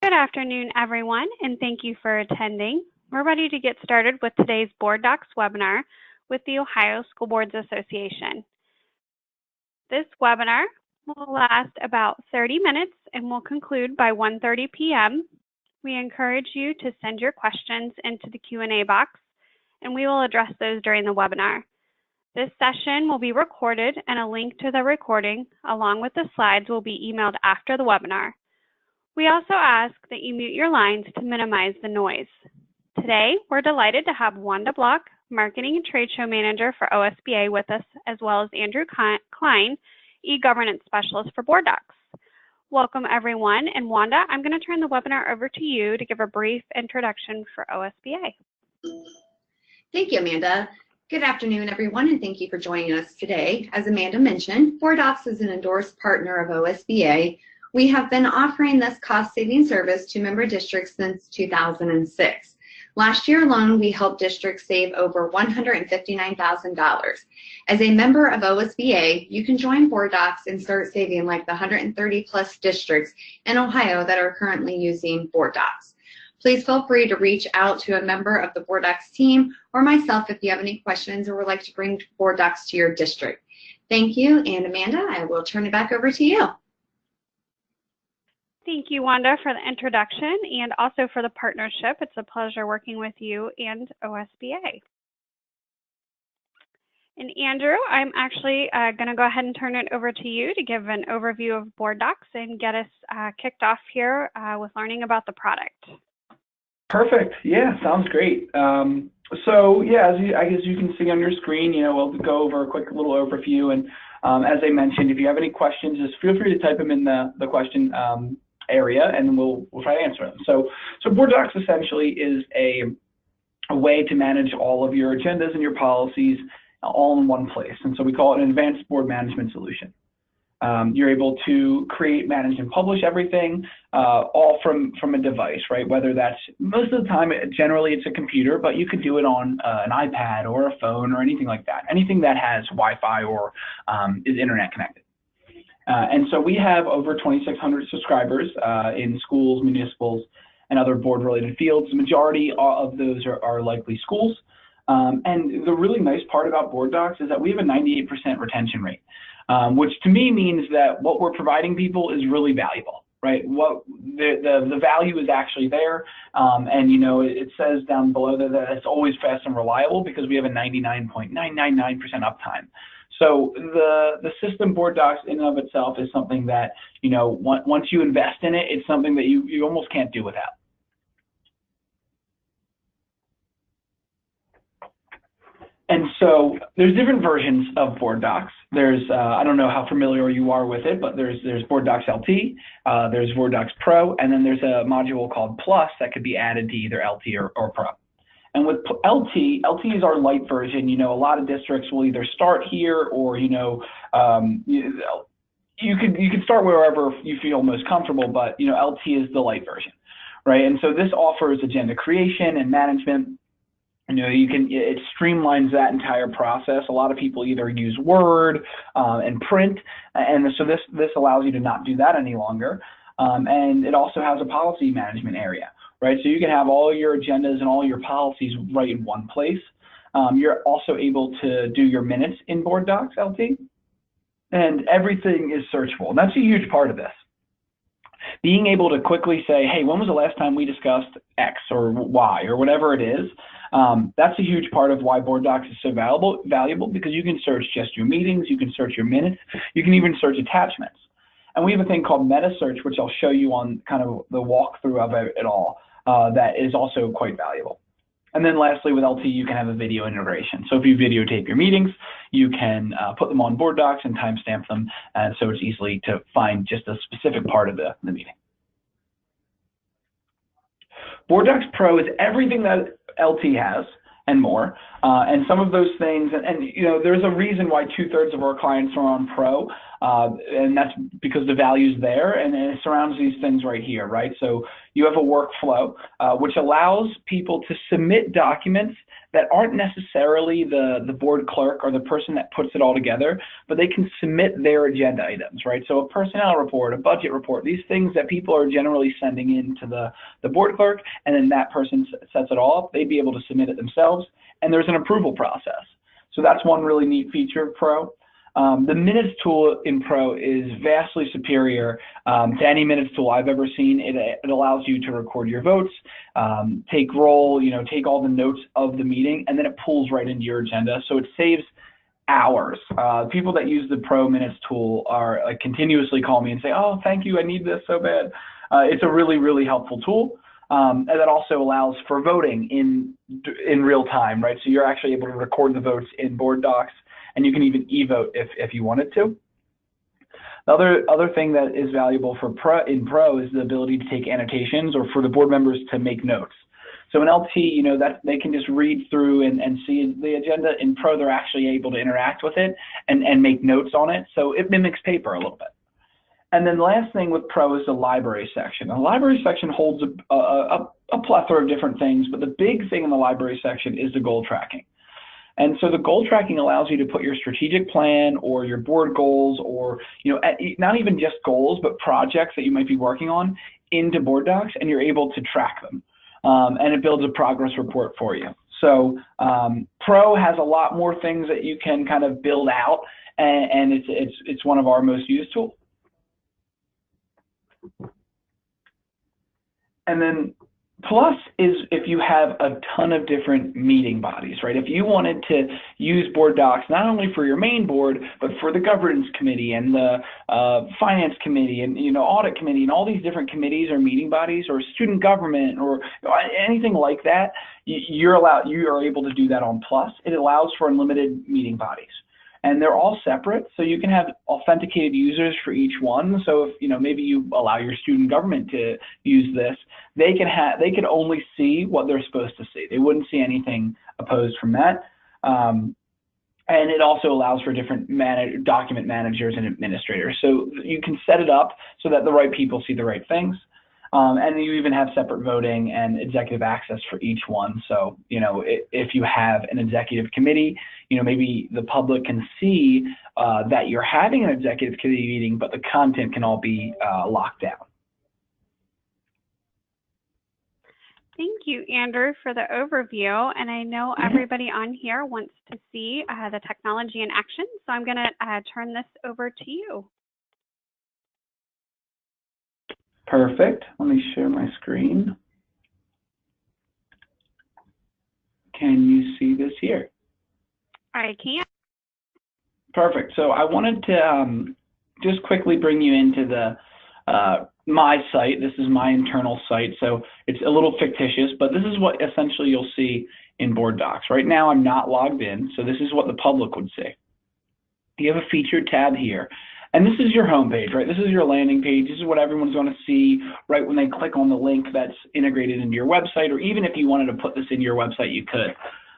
Good afternoon, everyone, and thank you for attending. We're ready to get started with today's BoardDocs webinar with the Ohio School Boards Association. This webinar will last about 30 minutes and will conclude by 1:30 p.m. We encourage you to send your questions into the Q&A box, and we will address those during the webinar. This session will be recorded, and a link to the recording, along with the slides, will be emailed after the webinar. We also ask that you mute your lines to minimize the noise. Today, we're delighted to have Wanda Block, Marketing and Trade Show Manager for OSBA with us, as well as Andrew Klein, E-Governance Specialist for BoardDocs. Welcome, everyone. And Wanda, I'm going to turn the webinar over to you to give a brief introduction for OSBA. Thank you, Amanda. Good afternoon, everyone, and thank you for joining us today. As Amanda mentioned, BoardDocs is an endorsed partner of OSBA. We have been offering this cost-saving service to member districts since 2006. Last year alone, we helped districts save over $159,000. As a member of OSBA, you can join BoardDocs and start saving like the 130-plus districts in Ohio that are currently using BoardDocs. Please feel free to reach out to a member of the BoardDocs team or myself if you have any questions or would like to bring BoardDocs to your district. Thank you, and Amanda, I will turn it back over to you. Thank you, Wanda, for the introduction and also for the partnership. It's a pleasure working with you and OSBA. And Andrew, I'm actually going to go ahead and turn it over to you to give an overview of BoardDocs and get us kicked off here with learning about the product. Perfect. Yeah, sounds great. So yeah, I guess you can see on your screen, we'll go over a quick little overview. And as I mentioned, if you have any questions, just feel free to type them in the question area, and we'll try to answer them. So BoardDocs essentially is a way to manage all of your agendas and your policies all in one place. And so we call it an advanced board management solution. You're able to create, manage, and publish everything all from a device, right? Whether that's, most of the time, generally it's a computer, but you could do it on an iPad or a phone or anything like that. Anything that has Wi-Fi or is internet connected. And so we have over 2,600 subscribers in schools, municipals, and other board-related fields. The majority of those are likely schools. And the really nice part about BoardDocs is that we have a 98% retention rate, which to me means that what we're providing people is really valuable, right? What the value is actually there. And it says down below that it's always fast and reliable because we have a 99.999% uptime. So the system BoardDocs in and of itself is something that, once you invest in it, it's something that you almost can't do without. And so there's different versions of BoardDocs. There's, I don't know how familiar you are with it, but there's BoardDocs LT, there's BoardDocs Pro, and then there's a module called Plus that could be added to either LT or Pro. And with LT is our light version. A lot of districts will either start here or, you could start wherever you feel most comfortable, but, LT is the light version, right? And so this offers agenda creation and management. It streamlines that entire process. A lot of people either use Word and print, and so this allows you to not do that any longer. And it also has a policy management area, right? So you can have all your agendas and all your policies right in one place. You're also able to do your minutes in BoardDocs LT, and everything is searchable. And that's a huge part of this. Being able to quickly say, hey, when was the last time we discussed X or Y or whatever it is, that's a huge part of why BoardDocs is so valuable because you can search just your meetings, you can search your minutes, you can even search attachments. And we have a thing called meta search, which I'll show you on kind of the walkthrough of it all, that is also quite valuable. And then lastly, with LT, you can have a video integration. So if you videotape your meetings, you can put them on BoardDocs and timestamp them, so it's easily to find just a specific part of the meeting. BoardDocs Pro is everything that LT has and more. And some of those things, and you know, there's a reason why 2/3 of our clients are on Pro, and that's because the value's there, and it surrounds these things right here, right? So you have a workflow, which allows people to submit documents that aren't necessarily the board clerk or the person that puts it all together, but they can submit their agenda items, right? So a personnel report, a budget report, these things that people are generally sending in to the board clerk, and then that person sets it all up, they'd be able to submit it themselves, and there's an approval process. So that's one really neat feature of Pro. The minutes tool in Pro is vastly superior to any minutes tool I've ever seen. It allows you to record your votes, take roll, you know, take all the notes of the meeting, and then it pulls right into your agenda. So it saves hours. People that use the Pro minutes tool are continuously call me and say, "Oh, thank you, I need this so bad." It's a really, really helpful tool. And that also allows for voting in real time, right? So you're actually able to record the votes in BoardDocs, and you can even e-vote if you wanted to. The other thing that is valuable for Pro is the ability to take annotations, or for the board members to make notes. So in LT, you know, that they can just read through and see the agenda. In Pro, they're actually able to interact with it and make notes on it. So it mimics paper a little bit. And then the last thing with Pro is the library section. The library section holds a plethora of different things, but the big thing in the library section is the goal tracking. And so the goal tracking allows you to put your strategic plan or your board goals, or, you know, not even just goals, but projects that you might be working on into BoardDocs, and you're able to track them. And it builds a progress report for you. So Pro has a lot more things that you can kind of build out, and it's one of our most used tools. And then Plus is if you have a ton of different meeting bodies, right? If you wanted to use BoardDocs not only for your main board, but for the governance committee and the finance committee and, you know, audit committee and all these different committees or meeting bodies, or student government or anything like that, you are able to do that on Plus. It allows for unlimited meeting bodies. And they're all separate, so you can have authenticated users for each one. So if, you know, maybe you allow your student government to use this, they can only see what they're supposed to see. They wouldn't see anything opposed from that. And it also allows for different document managers and administrators. So you can set it up so that the right people see the right things. And you even have separate voting and executive access for each one. So, you know, if you have an executive committee, you know, maybe the public can see that you're having an executive committee meeting, but the content can all be locked down. Thank you, Andrew, for the overview. And I know everybody on here wants to see the technology in action. So I'm going to turn this over to you. Perfect. Let me share my screen. Can you see this here? I can. Perfect. So I wanted to just quickly bring you into the my site. This is my internal site, so it's a little fictitious, but this is what essentially you'll see in BoardDocs. Right now I'm not logged in, so this is what the public would see. You have a featured tab here. And this is your home page, right? This is your landing page. This is what everyone's going to see right when they click on the link that's integrated into your website, or even if you wanted to put this in your website, you could.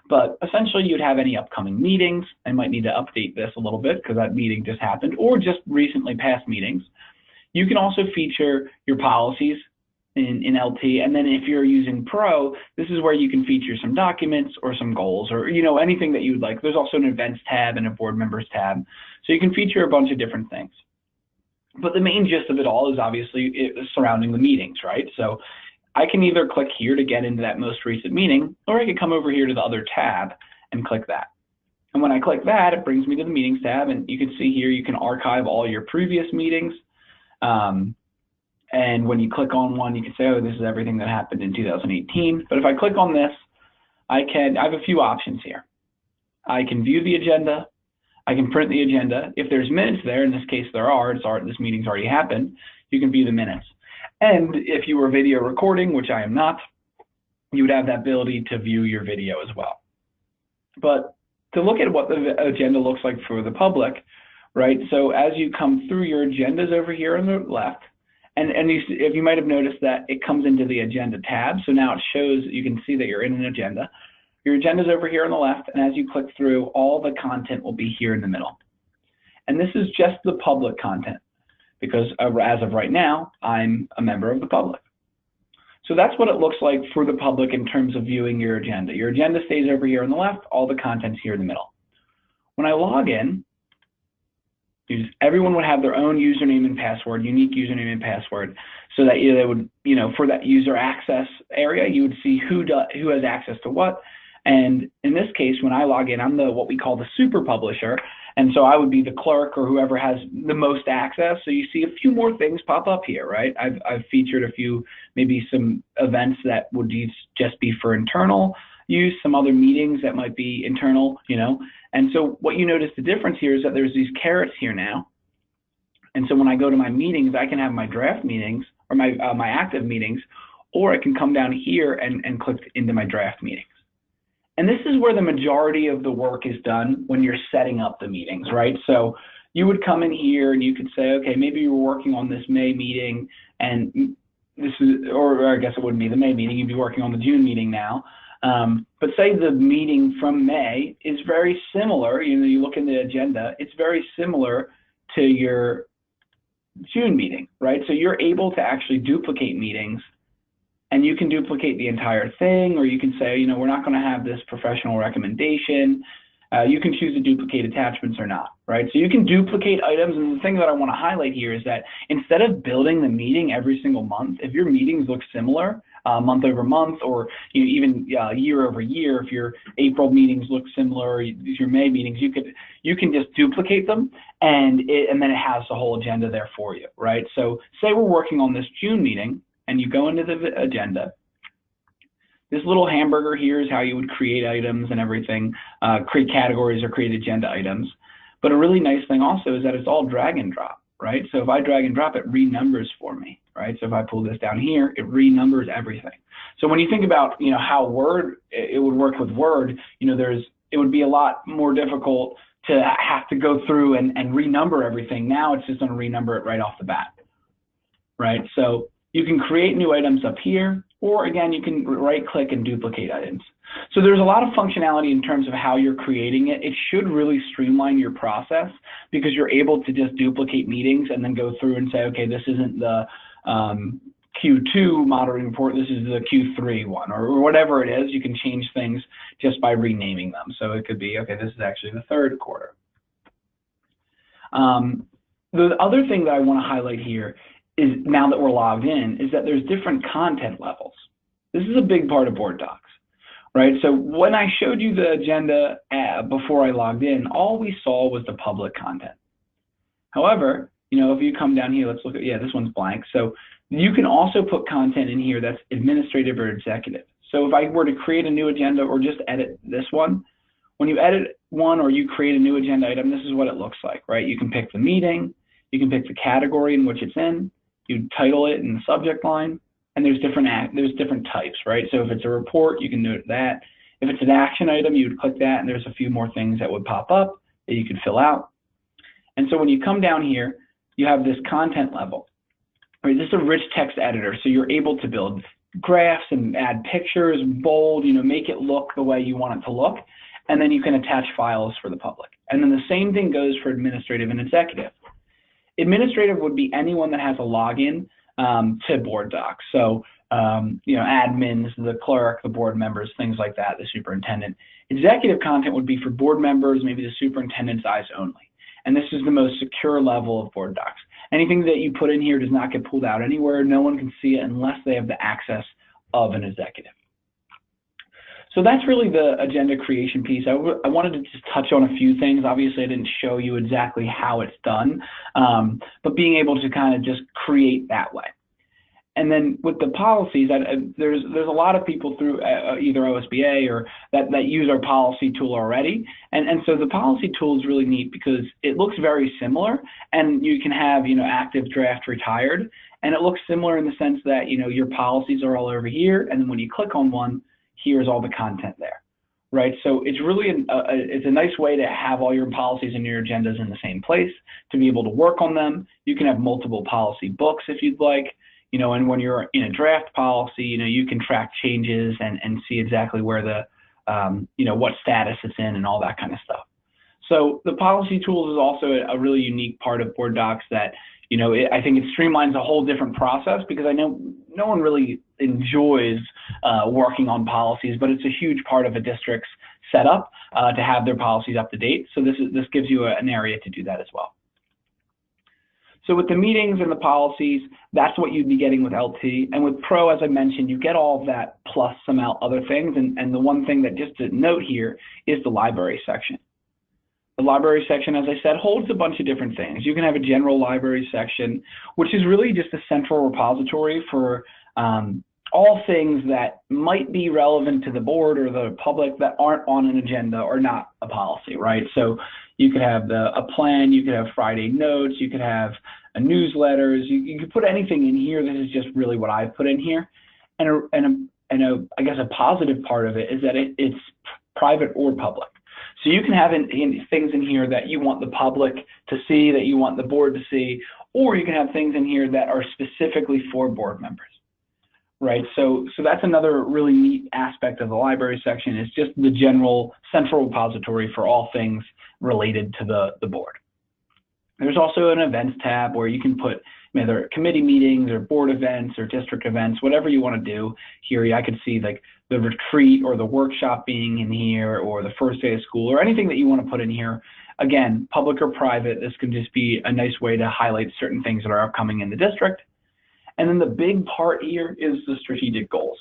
But essentially, you'd have any upcoming meetings. I might need to update this a little bit because that meeting just happened, or just recently past meetings. You can also feature your policies in LT, and then if you're using Pro, this is where you can feature some documents or some goals, or, you know, anything that you would like. There's also an events tab and a board members tab, so you can feature a bunch of different things. But the main gist of it all is obviously surrounding the meetings, right? So I can either click here to get into that most recent meeting, or I can come over here to the other tab and click that. And when I click that, it brings me to the meetings tab, and you can see here you can archive all your previous meetings. And when you click on one, you can say, oh, this is everything that happened in 2018. But if I click on this, I have a few options here. I can view the agenda. I can print the agenda. If there's minutes there, in this case there are, this meeting's already happened, you can view the minutes. And if you were video recording, which I am not, you would have that ability to view your video as well. But to look at what the agenda looks like for the public, right? So as you come through your agendas over here on the left, and if you might have noticed that it comes into the agenda tab. So now it shows, you can see that you're in an agenda. Your agenda is over here on the left, and as you click through, all the content will be here in the middle. And this is just the public content, because as of right now, I'm a member of the public. So that's what it looks like for the public in terms of viewing your agenda. Your agenda stays over here on the left, all the content's here in the middle. When I log in, everyone would have their own username and password, unique username and password, so that they would, for that user access area, you would see who has access to what. And in this case, when I log in, I'm what we call the super publisher. And so I would be the clerk or whoever has the most access. So you see a few more things pop up here, right? I've featured a few, maybe some events that would just be for internal use, some other meetings that might be internal, And so what you notice the difference here is that there's these carets here now. And so when I go to my meetings, I can have my draft meetings or my active meetings, or I can come down here and click into my draft meetings. And this is where the majority of the work is done when you're setting up the meetings, right? So you would come in here and you could say, okay, maybe you were working on this May meeting, and this is, or I guess it wouldn't be the May meeting, you'd be working on the June meeting now. But say the meeting from May is very similar, you look in the agenda, it's very similar to your June meeting, right? So you're able to actually duplicate meetings, and you can duplicate the entire thing, or you can say, we're not going to have this professional recommendation. You can choose to duplicate attachments or not, right? So you can duplicate items, and the thing that I want to highlight here is that instead of building the meeting every single month, if your meetings look similar month over month, or even year over year, if your April meetings look similar, your May meetings, you can just duplicate them, and then it has the whole agenda there for you, right? So say we're working on this June meeting, and you go into the agenda. This little hamburger here is how you would create items and everything, create categories or create agenda items. But a really nice thing also is that it's all drag and drop, right? So if I drag and drop, it renumbers for me, right? So if I pull this down here, it renumbers everything. So when you think about, how Word, it would work with Word, it would be a lot more difficult to have to go through and renumber everything. Now it's just going to renumber it right off the bat, right? So you can create new items up here, or again, you can right click and duplicate items. So there's a lot of functionality in terms of how you're creating it. It should really streamline your process, because you're able to just duplicate meetings and then go through and say, okay, this isn't the Q2 monitoring report, this is the Q3 one, or whatever it is. You can change things just by renaming them. So it could be, okay, this is actually the third quarter. The other thing that I want to highlight here is, now that we're logged in, is that there's different content levels. This is a big part of BoardDocs, right? So when I showed you the agenda before I logged in, all we saw was the public content. However, if you come down here, let's look at, this one's blank. So you can also put content in here that's administrative or executive. So if I were to create a new agenda or just edit this one, when you edit one or you create a new agenda item, this is what it looks like, right? You can pick the meeting, you can pick the category in which it's in, you title it in the subject line, and there's different types, right? So if it's a report, you can note that. If it's an action item, you would click that, and there's a few more things that would pop up that you could fill out. And so when you come down here, you have this content level, right? This is a rich text editor, so you're able to build graphs and add pictures, bold, make it look the way you want it to look, and then you can attach files for the public. And then the same thing goes for administrative and executive. Administrative would be anyone that has a login to BoardDocs. So, admins, the clerk, the board members, things like that, the superintendent. Executive content would be for board members, maybe the superintendent's eyes only. And this is the most secure level of BoardDocs. Anything that you put in here does not get pulled out anywhere. No one can see it unless they have the access of an executive. So that's really the agenda creation piece. I wanted to just touch on a few things. Obviously, I didn't show you exactly how it's done, but being able to kind of just create that way. And then with the policies, there's a lot of people through either OSBA or that use our policy tool already. And so the policy tool is really neat because it looks very similar, and you can have, active, draft, retired. And it looks similar in the sense that, your policies are all over here. And then when you click on one, here's all the content there, right? So it's really it's a nice way to have all your policies and your agendas in the same place, to be able to work on them. You can have multiple policy books if you'd like, and when you're in a draft policy, you can track changes and see exactly where the what status it's in and all that kind of stuff. So the policy tools is also a really unique part of BoardDocs that, I think it streamlines a whole different process, because I know no one really enjoys working on policies, but it's a huge part of a district's setup to have their policies up to date. So this gives you an area to do that as well. So with the meetings and the policies, that's what you'd be getting with LT. And with Pro, as I mentioned, you get all of that plus some other things. And the one thing that just to note here is the library section. The library section, as I said, holds a bunch of different things. You can have a general library section, which is really just a central repository for all things that might be relevant to the board or the public that aren't on an agenda or not a policy, right? So you could have a plan, you could have Friday notes, you could have newsletters, you could put anything in here. This is just really what I've put in here. And I guess a positive part of it is that it's private or public. So you can have things in here that you want the public to see, that you want the board to see, or you can have things in here that are specifically for board members, right? So that's another really neat aspect of the library section, is just the general central repository for all things related to the board. There's also an events tab where you can put either committee meetings or board events or district events, whatever you want to do here. I could see like the retreat or the workshop being in here, or the first day of school, or anything that you want to put in here. Again, public or private, this can just be a nice way to highlight certain things that are upcoming in the district. And then the big part here is the strategic goals.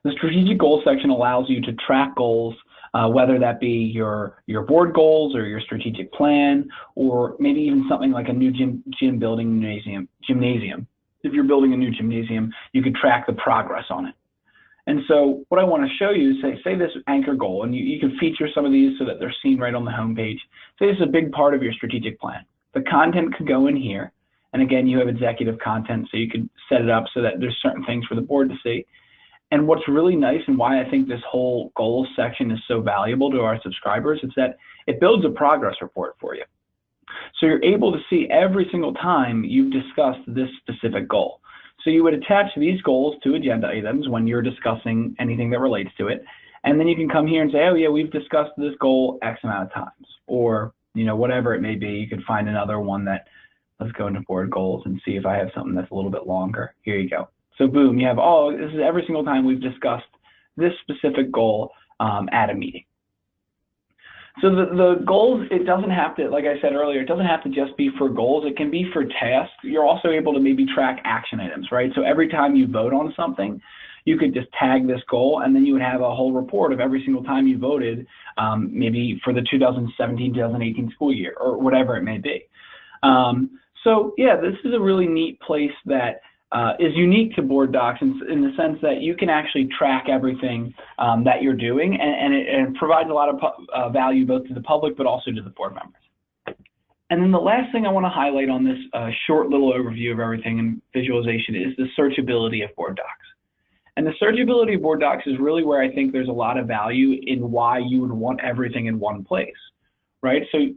The strategic goals section allows you to track goals, whether that be your board goals or your strategic plan, or maybe even something like a new gym building gymnasium. If you're building a new gymnasium, you could track the progress on it. And so what I want to show you is, say this anchor goal, and you can feature some of these so that they're seen right on the home page. Say this is a big part of your strategic plan. The content could go in here. And again, you have executive content, so you could set it up so that there's certain things for the board to see. And what's really nice, and why I think this whole goals section is so valuable to our subscribers, is that it builds a progress report for you. So you're able to see every single time you've discussed this specific goal. So you would attach these goals to agenda items when you're discussing anything that relates to it. And then you can come here and say, oh yeah, we've discussed this goal X amount of times, or whatever it may be. You could find another one that, let's go into board goals and see if I have something that's a little bit longer. Here you go. So boom, you have, this is every single time we've discussed this specific goal at a meeting. So the goals, it doesn't have to, like I said earlier, it doesn't have to just be for goals. It can be for tasks. You're also able to maybe track action items, right? So every time you vote on something, you could just tag this goal, and then you would have a whole report of every single time you voted, maybe for the 2017-2018 school year, or whatever it may be. So yeah, this is a really neat place that is unique to BoardDocs in the sense that you can actually track everything that you're doing, and it provides a lot of value both to the public but also to the board members. And then the last thing I want to highlight on this short little overview of everything and visualization is the searchability of BoardDocs. And the searchability of BoardDocs is really where I think there's a lot of value in why you would want everything in one place. Right, so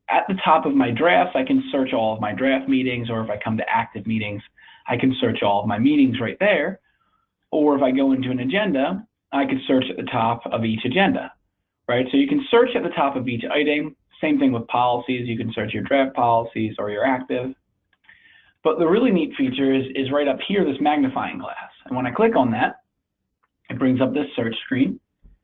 at the top of my drafts, I can search all of my draft meetings, or if I come to active meetings, I can search all of my meetings right there. Or if I go into an agenda, I can search at the top of each agenda, right? So you can search at the top of each item. Same thing with policies. You can search your draft policies or your active. But the really neat feature is right up here, this magnifying glass. And when I click on that, it brings up this search screen.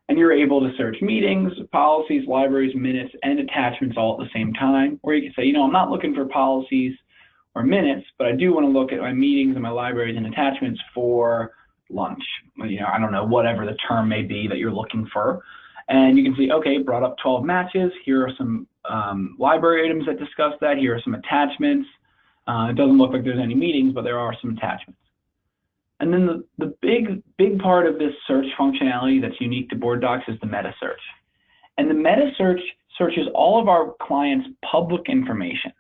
And you're able to search meetings, policies, libraries, minutes, and attachments all at the same time. Or you can say, I'm not looking for policies or minutes, but I do want to look at my meetings and my libraries and attachments for lunch. I don't know, whatever the term may be that you're looking for. And you can see, okay, brought up 12 matches. Here are some library items that discuss that. Here are some attachments. It doesn't look like there's any meetings, but there are some attachments. And then the big part of this search functionality that's unique to BoardDocs is the meta search. And the meta search searches all of our clients' public information.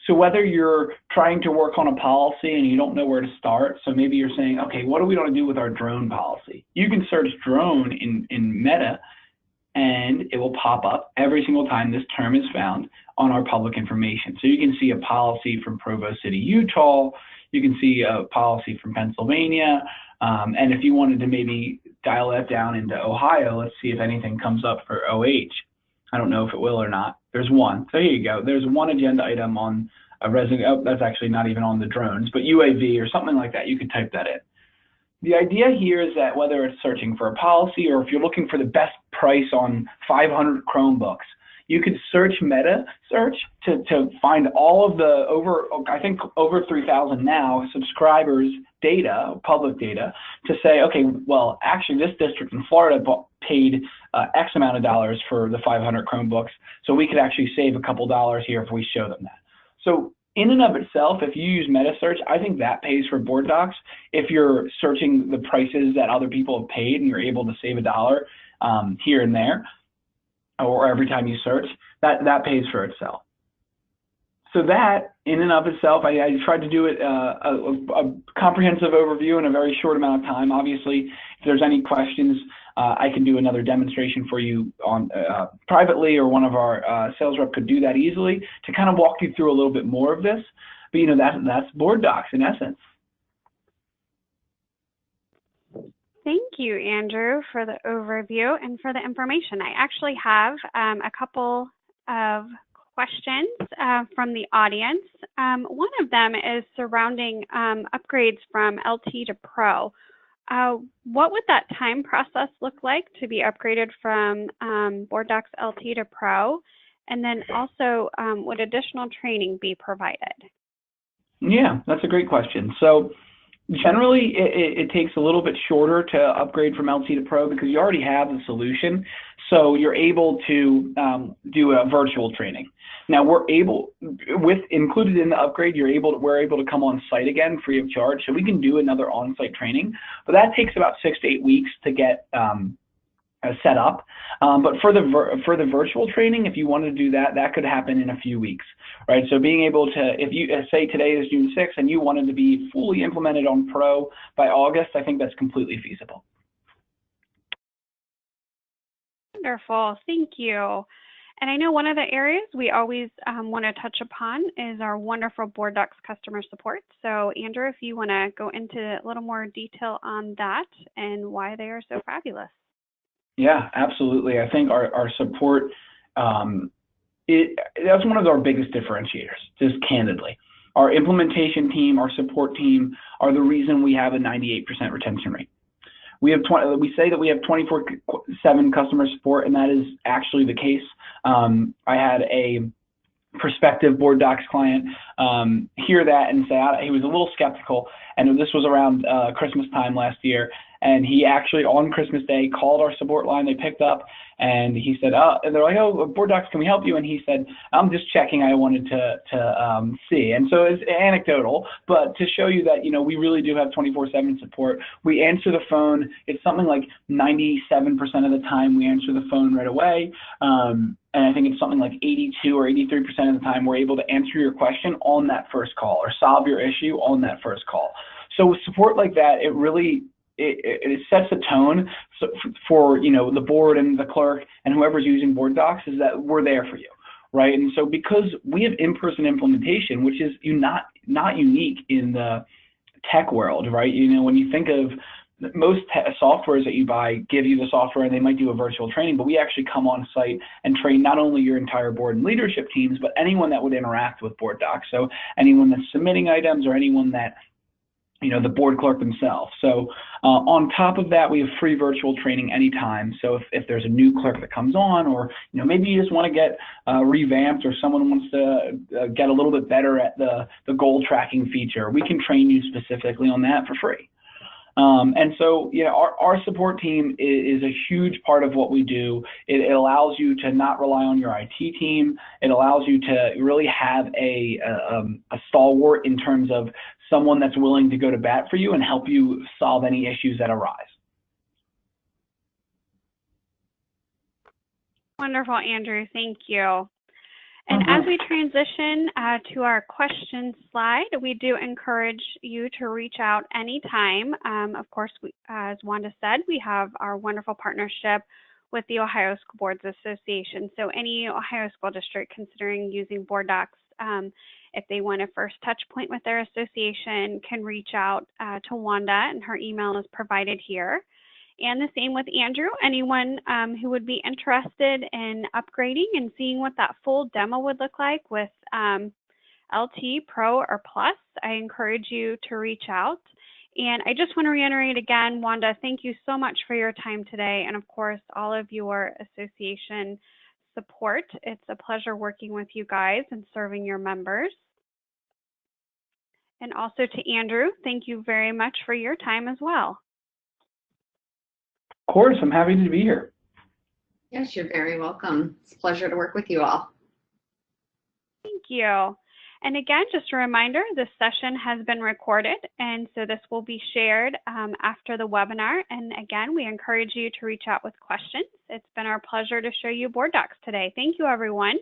So whether you're trying to work on a policy and you don't know where to start, so maybe you're saying, okay, what do we want to do with our drone policy? You can search drone in Meta, and it will pop up every single time this term is found on our public information. So you can see a policy from Provo City, Utah. You can see a policy from Pennsylvania, and if you wanted to maybe dial that down into Ohio. Let's see if anything comes up for OH. I don't know if it will or not. There's one. So here you go. There's one agenda item on a resident. Oh, that's actually not even on the drones, but UAV or something like that. You could type that in. The idea here is that whether it's searching for a policy or if you're looking for the best price on 500 Chromebooks, you could search meta search to find all of the I think over 3,000 now subscribers data, public data, to say, okay, well, actually this district in Florida paid X amount of dollars for the 500 Chromebooks, so we could actually save a couple dollars here if we show them that. So in and of itself, if you use meta search, I think that pays for BoardDocs. If you're searching the prices that other people have paid and you're able to save a dollar here and there, or every time you search, that pays for itself. So that, in and of itself, I tried to do it a comprehensive overview in a very short amount of time. Obviously, if there's any questions, I can do another demonstration for you on privately, or one of our sales rep could do that easily to kind of walk you through a little bit more of this. But that's BoardDocs in essence. Thank you, Andrew, for the overview and for the information. I actually have a couple of questions from the audience. One of them is surrounding upgrades from LT to Pro. What would that time process look like to be upgraded from BoardDocs LT to Pro? And then also, would additional training be provided? Yeah, that's a great question. So generally, it takes a little bit shorter to upgrade from LT to Pro because you already have the solution. So you're able to do a virtual training. Now included in the upgrade, we're able to come on site again free of charge. So we can do another on-site training, but that takes about 6 to 8 weeks to get set up. But for the virtual training, if you wanted to do that, that could happen in a few weeks, right? So being able to, if you say today is June 6th and you wanted to be fully implemented on Pro by August, I think that's completely feasible. Wonderful, thank you. And I know one of the areas we always want to touch upon is our wonderful BoardDocs customer support. So Andrew, if you want to go into a little more detail on that and why they are so fabulous. Yeah, absolutely. I think our support, that's one of our biggest differentiators, just candidly. Our implementation team, our support team are the reason we have a 98% retention rate. We say that we have 24/7 customer support, and that is actually the case. I had a prospective BoardDocs client hear that and say he was a little skeptical, and this was around Christmas time last year. And he actually, on Christmas Day, called our support line. They picked up, and he said, and they're like, oh, BoardDocs, can we help you? And he said, I'm just checking. I wanted to see. And so it's anecdotal, but to show you that, we really do have 24/7 support. We answer the phone. It's something like 97% of the time we answer the phone right away. And I think it's something like 82 or 83% of the time we're able to answer your question on that first call or solve your issue on that first call. So with support like that, it really it sets a tone for the board and the clerk and whoever's using BoardDocs, is that we're there for you, right? And so because we have in-person implementation, which is not unique in the tech world, right? When you think of most softwares that you buy, give you the software and they might do a virtual training, but we actually come on site and train not only your entire board and leadership teams, but anyone that would interact with BoardDocs. So anyone that's submitting items or anyone that the board clerk themselves. So on top of that, we have free virtual training anytime. So if there's a new clerk that comes on, or maybe you just want to get revamped, or someone wants to get a little bit better at the goal tracking feature, we can train you specifically on that for free. And so, our support team is a huge part of what we do. It allows you to not rely on your IT team. It allows you to really have a stalwart in terms of someone that's willing to go to bat for you and help you solve any issues that arise. Wonderful, Andrew. Thank you. And as we transition to our question slide, we do encourage you to reach out anytime. Of course, as Wanda said, we have our wonderful partnership with the Ohio School Boards Association. So any Ohio school district considering using BoardDocs, if they want a first touch point with their association, can reach out to Wanda, and her email is provided here. And the same with Andrew. Anyone who would be interested in upgrading and seeing what that full demo would look like with LT, Pro, or Plus, I encourage you to reach out. And I just want to reiterate again, Wanda, thank you so much for your time today, and of course, all of your association support. It's a pleasure working with you guys and serving your members. And also to Andrew, thank you very much for your time as well. Of course, I'm happy to be here. Yes, you're very welcome. It's a pleasure to work with you all. Thank you. And again, just a reminder, this session has been recorded, and so this will be shared after the webinar. And again, we encourage you to reach out with questions. It's been our pleasure to show you BoardDocs today. Thank you, everyone.